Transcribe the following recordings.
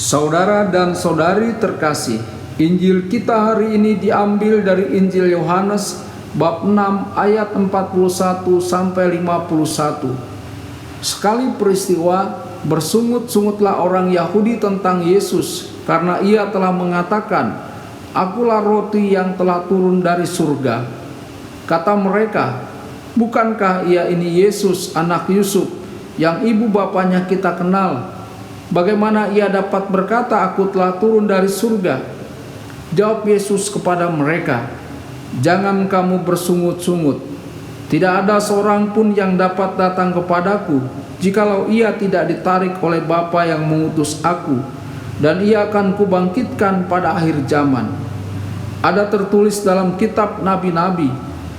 Saudara dan saudari terkasih, Injil kita hari ini diambil dari Injil Yohanes bab 6 ayat 41 sampai 51. Sekali peristiwa, bersungut-sungutlah orang Yahudi tentang Yesus karena ia telah mengatakan, "Akulah roti yang telah turun dari surga." Kata mereka, "Bukankah ia ini Yesus anak Yusuf yang ibu bapanya kita kenal? Bagaimana ia dapat berkata, 'Aku telah turun dari surga'?" Jawab Yesus kepada mereka, "Jangan kamu bersungut-sungut. Tidak ada seorang pun yang dapat datang kepadaku jikalau ia tidak ditarik oleh Bapa yang mengutus aku, dan ia akan kubangkitkan pada akhir zaman. Ada tertulis dalam kitab nabi-nabi,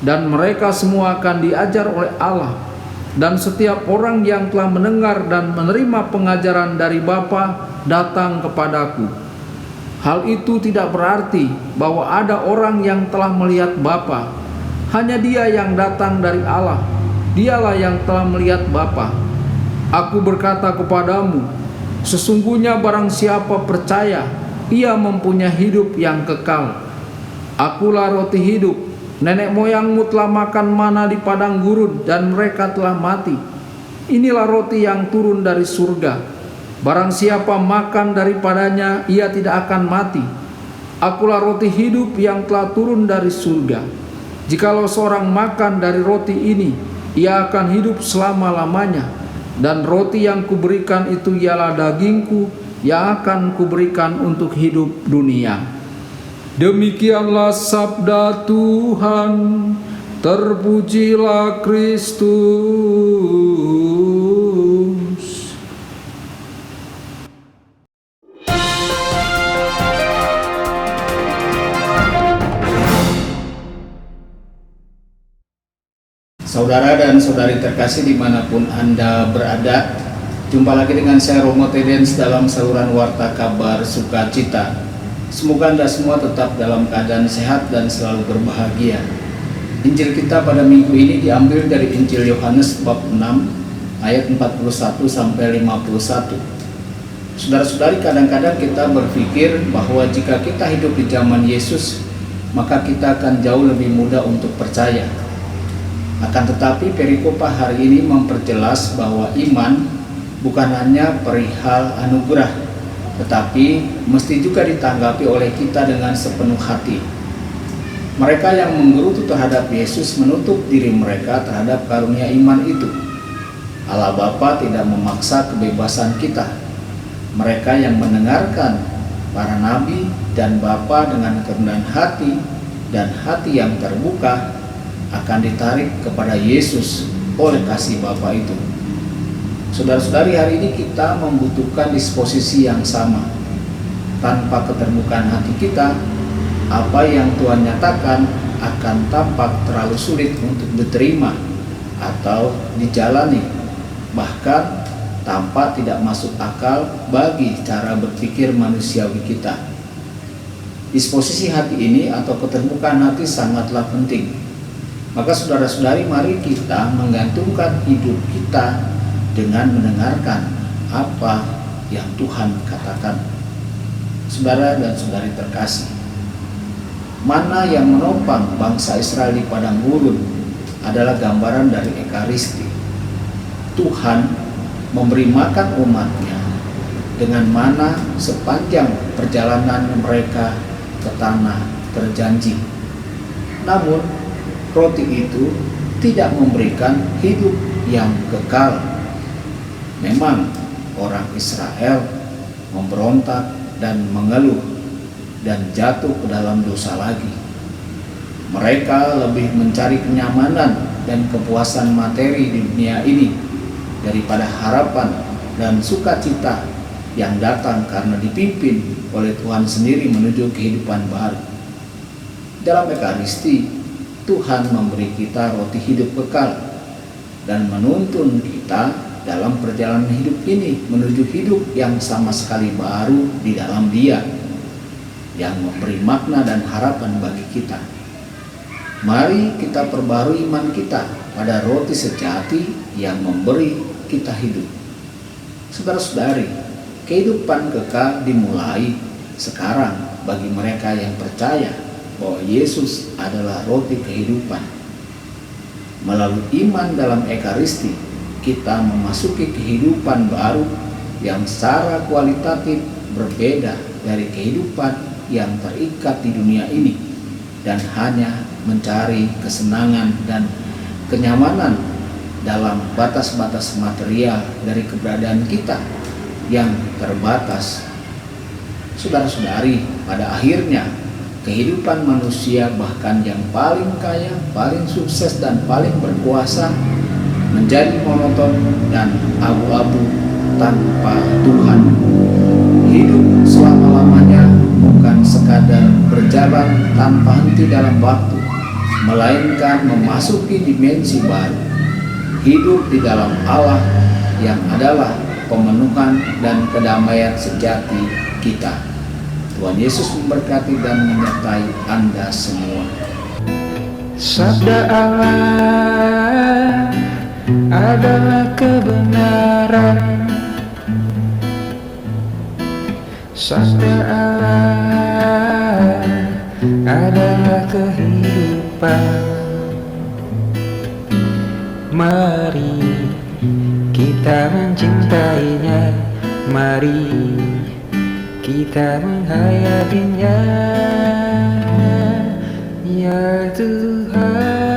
dan mereka semua akan diajar oleh Allah. Dan setiap orang yang telah mendengar dan menerima pengajaran dari Bapa datang kepadaku. Hal itu tidak berarti bahwa ada orang yang telah melihat Bapa. Hanya Dia yang datang dari Allah. Dialah yang telah melihat Bapa. Aku berkata kepadamu, sesungguhnya barang siapa percaya, ia mempunyai hidup yang kekal. Akulah roti hidup. Nenek moyangmu telah makan mana di padang gurun dan mereka telah mati. Inilah roti yang turun dari surga. Barang siapa makan daripadanya, ia tidak akan mati. Akulah roti hidup yang telah turun dari surga. Jikalau seorang makan dari roti ini, ia akan hidup selama-lamanya. Dan roti yang kuberikan itu ialah dagingku yang akan kuberikan untuk hidup dunia." Demikianlah sabda Tuhan. Terpujilah Kristus. Saudara dan saudari terkasih dimanapun Anda berada, jumpa lagi dengan saya Romo Tedens dalam saluran Warta Kabar Sukacita. Semoga Anda semua tetap dalam keadaan sehat dan selalu berbahagia. Injil kita pada minggu ini diambil dari Injil Yohanes bab 6 ayat 41 sampai 51. Saudara-saudari, kadang-kadang kita berpikir bahwa jika kita hidup di zaman Yesus, maka kita akan jauh lebih mudah untuk percaya. Akan tetapi perikopa hari ini memperjelas bahwa iman bukan hanya perihal anugerah, tetapi mesti juga ditanggapi oleh kita dengan sepenuh hati. Mereka yang menggerutu terhadap Yesus menutup diri mereka terhadap karunia iman itu. Allah Bapa tidak memaksa kebebasan kita. Mereka yang mendengarkan para nabi dan Bapa dengan kerendahan hati dan hati yang terbuka akan ditarik kepada Yesus oleh kasih Bapa itu. Saudara-saudari, hari ini kita membutuhkan disposisi yang sama. Tanpa keterbukaan hati kita, apa yang Tuhan nyatakan akan tampak terlalu sulit untuk diterima atau dijalani, bahkan tampak tidak masuk akal bagi cara berpikir manusiawi kita. Disposisi hati ini atau keterbukaan hati sangatlah penting. Maka saudara-saudari, mari kita menggantungkan hidup kita dengan mendengarkan apa yang Tuhan katakan. Saudara dan saudari terkasih, mana yang menopang bangsa Israel di padang gurun adalah gambaran dari Ekaristi. Tuhan memberi makan umatnya dengan mana sepanjang perjalanan mereka ke tanah terjanji. Namun roti itu tidak memberikan hidup yang kekal. Memang orang Israel memberontak dan mengeluh dan jatuh ke dalam dosa lagi. Mereka lebih mencari kenyamanan dan kepuasan materi di dunia ini daripada harapan dan sukacita yang datang karena dipimpin oleh Tuhan sendiri menuju kehidupan baru. Dalam Ekaristi, Tuhan memberi kita roti hidup kekal dan menuntun kita dalam perjalanan hidup ini menuju hidup yang sama sekali baru di dalam Dia, yang memberi makna dan harapan bagi kita. Mari kita perbarui iman kita pada roti sejati yang memberi kita hidup. Saudara-saudari, kehidupan kekal dimulai sekarang bagi mereka yang percaya bahwa Yesus adalah roti kehidupan. Melalui iman dalam Ekaristi, kita memasuki kehidupan baru yang secara kualitatif berbeda dari kehidupan yang terikat di dunia ini dan hanya mencari kesenangan dan kenyamanan dalam batas-batas material dari keberadaan kita yang terbatas. Saudara-saudari, pada akhirnya kehidupan manusia, bahkan yang paling kaya, paling sukses dan paling berkuasa, menjadi monoton dan abu-abu tanpa Tuhan. Hidup selama-lamanya bukan sekadar berjalan tanpa henti dalam waktu, melainkan memasuki dimensi baru, hidup di dalam Allah yang adalah pemenuhan dan kedamaian sejati kita. Tuhan Yesus memberkati dan menyertai Anda semua. Sabda Allah adalah kebenaran. Sabda Allah adalah kehidupan. Mari kita mencintainya, mari kita menghayatinya, ya Tuhan.